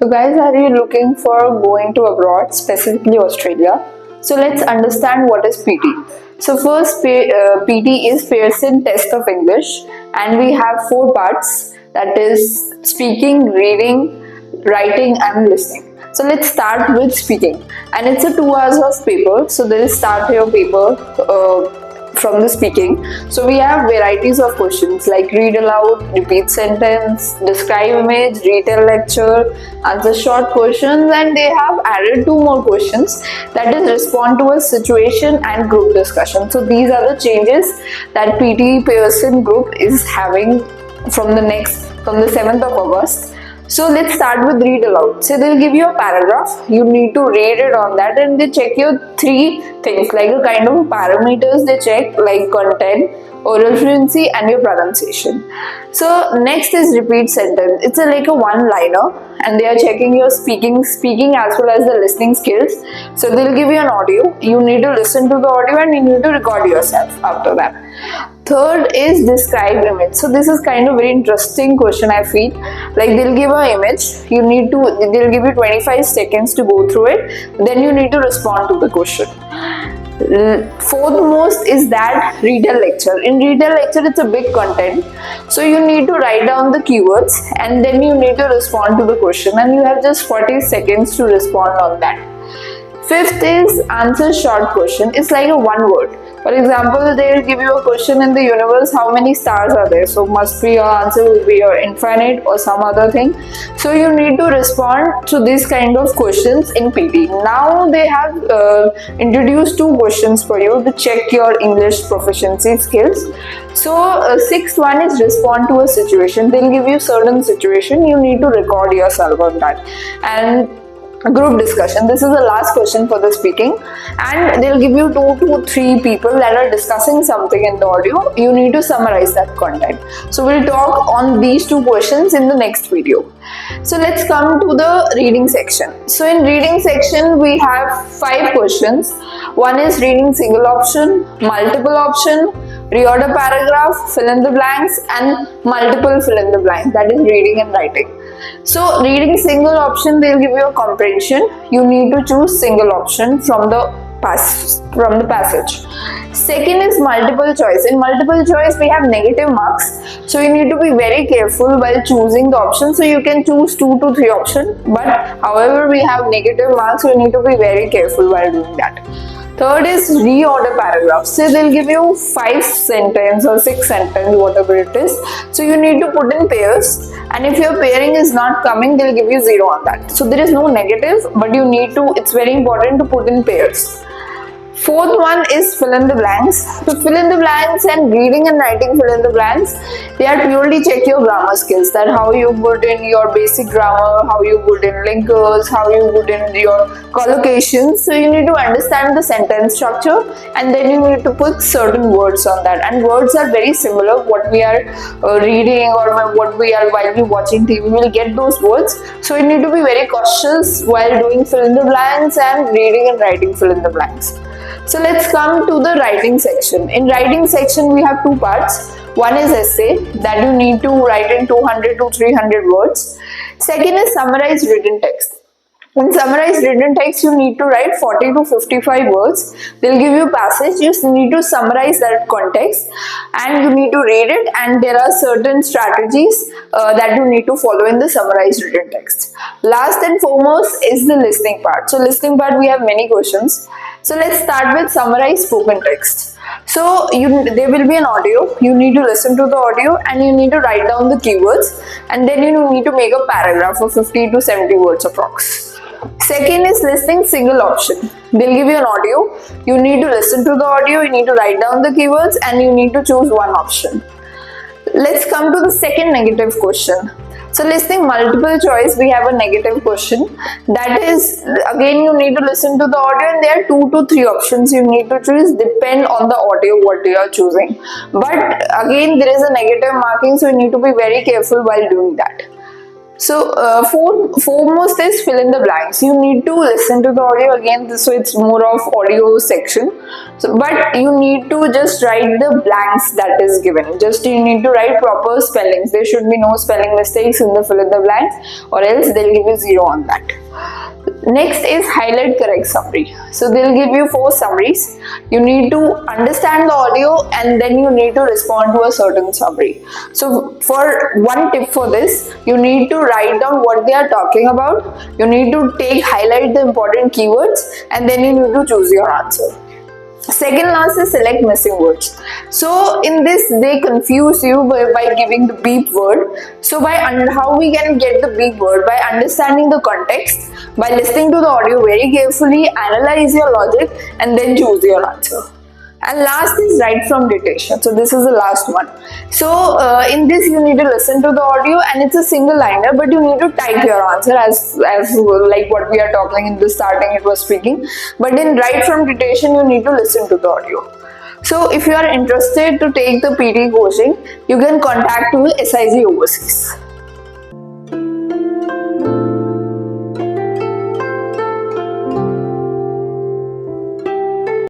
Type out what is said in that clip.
So guys, are you looking for going to abroad, specifically Australia? So let's understand what is PT. So first, PT is Pearson Test of English, and we have 4 parts, that is speaking, reading, writing and listening. So let's start with speaking, and it's a 2 hours of paper. So there is start your paper from the speaking. So we have varieties of questions like read aloud, repeat sentence, describe image, retell lecture, answer short questions, and they have added 2 more questions, that is respond to a situation and group discussion. So these are the changes that PTE Pearson group is having from the 7th of August. So let's start with read aloud. So they'll give you a paragraph, you need to read it on that, and they check your 3 things like a kind of parameters they check, like content, oral fluency and your pronunciation. So next is repeat sentence. It's like a one-liner, and they are checking your speaking as well as the listening skills. So they'll give you an audio, you need to listen to the audio and you need to record yourself after that. Third is describe image. So this is kind of very interesting question, I feel. Like they'll give an image, they'll give you 25 seconds to go through it, then you need to respond to the question. Fourth most is that read a lecture. In read a lecture, it's a big content, so you need to write down the keywords and then you need to respond to the question, and you have just 40 seconds to respond on that. Fifth is answer short question. It's like a 1 word. For example, they will give you a question in the universe, how many stars are there? So must be your answer will be your infinite or some other thing. So you need to respond to this kind of questions in PT. Now they have introduced 2 questions for you to check your English proficiency skills. So sixth one is respond to a situation. They'll give you certain situation, you need to record yourself on that. And group discussion, this is the last question for the speaking, and they'll give you 2 to 3 people that are discussing something in the audio. You need to summarize that content. So we'll talk on these 2 questions in the next video. So let's come to the reading section. So in reading section we have 5 questions. One is reading single option, multiple option, reorder paragraph, fill in the blanks, and multiple fill in the blanks, that is reading and writing. So reading single option, they'll give you a comprehension. You need to choose single option from the passage. Second is multiple choice. In multiple choice we have negative marks, so you need to be very careful while choosing the option. So you can choose 2 to 3 options, but however we have negative marks, so you need to be very careful while doing that. Third is reorder paragraphs. So they'll give you 5 sentence or 6 sentence, whatever it is. So you need to put in pairs, and if your pairing is not coming, they'll give you 0 on that. So there is no negative, but you need to, it's very important to put in pairs. Fourth one is fill in the blanks. So fill in the blanks and reading and writing fill in the blanks, they are purely check your grammar skills, that how you good in your basic grammar, how you good in linkers, how you good in your collocations. So you need to understand the sentence structure, and then you need to put certain words on that, and words are very similar what we are reading or what we are while we watching TV, we will get those words. So you need to be very cautious while doing fill in the blanks and reading and writing fill in the blanks. So let's come to the writing section. In writing section we have 2 parts. One is essay, that you need to write in 200 to 300 words. Second is summarized written text. In summarized written text, you need to write 40 to 55 words. They'll give you passage, you need to summarize that context and you need to read it, and there are certain strategies that you need to follow in the summarized written text. Last and foremost is the listening part. So listening part we have many questions. So let's start with summarized spoken text. So there will be an audio, you need to listen to the audio and you need to write down the keywords, and then you need to make a paragraph of 50 to 70 words approx. Second is listening single option. They'll give you an audio, you need to listen to the audio, you need to write down the keywords and you need to choose one option. Let's come to the second negative question. So listening multiple choice, we have a negative question. That is, again you need to listen to the audio, and there are 2 to 3 options you need to choose, depend on the audio what you are choosing. But again there is a negative marking, so you need to be very careful while doing that. So, foremost is fill in the blanks. You need to listen to the audio again, so it's more of audio section. So, but you need to just write the blanks that is given. Just you need to write proper spellings. There should be no spelling mistakes in the fill in the blanks, or else they'll give you 0 on that. Next is highlight correct summary. So they'll give you 4 summaries. You need to understand the audio and then you need to respond to a certain summary. So for one tip for this, you need to write down what they are talking about. You need to highlight the important keywords and then you need to choose your answer. Second last is select missing words. So in this they confuse you by giving the beep word. So how we can get the beep word? By understanding the context, by listening to the audio very carefully, analyze your logic and then choose your answer. And last is write from dictation. So this is the last one. So in this you need to listen to the audio and it's a single liner, but you need to type your answer as like what we are talking in the starting it was speaking. But in write from dictation you need to listen to the audio. So if you are interested to take the PTE coaching, you can contact to SIG Overseas.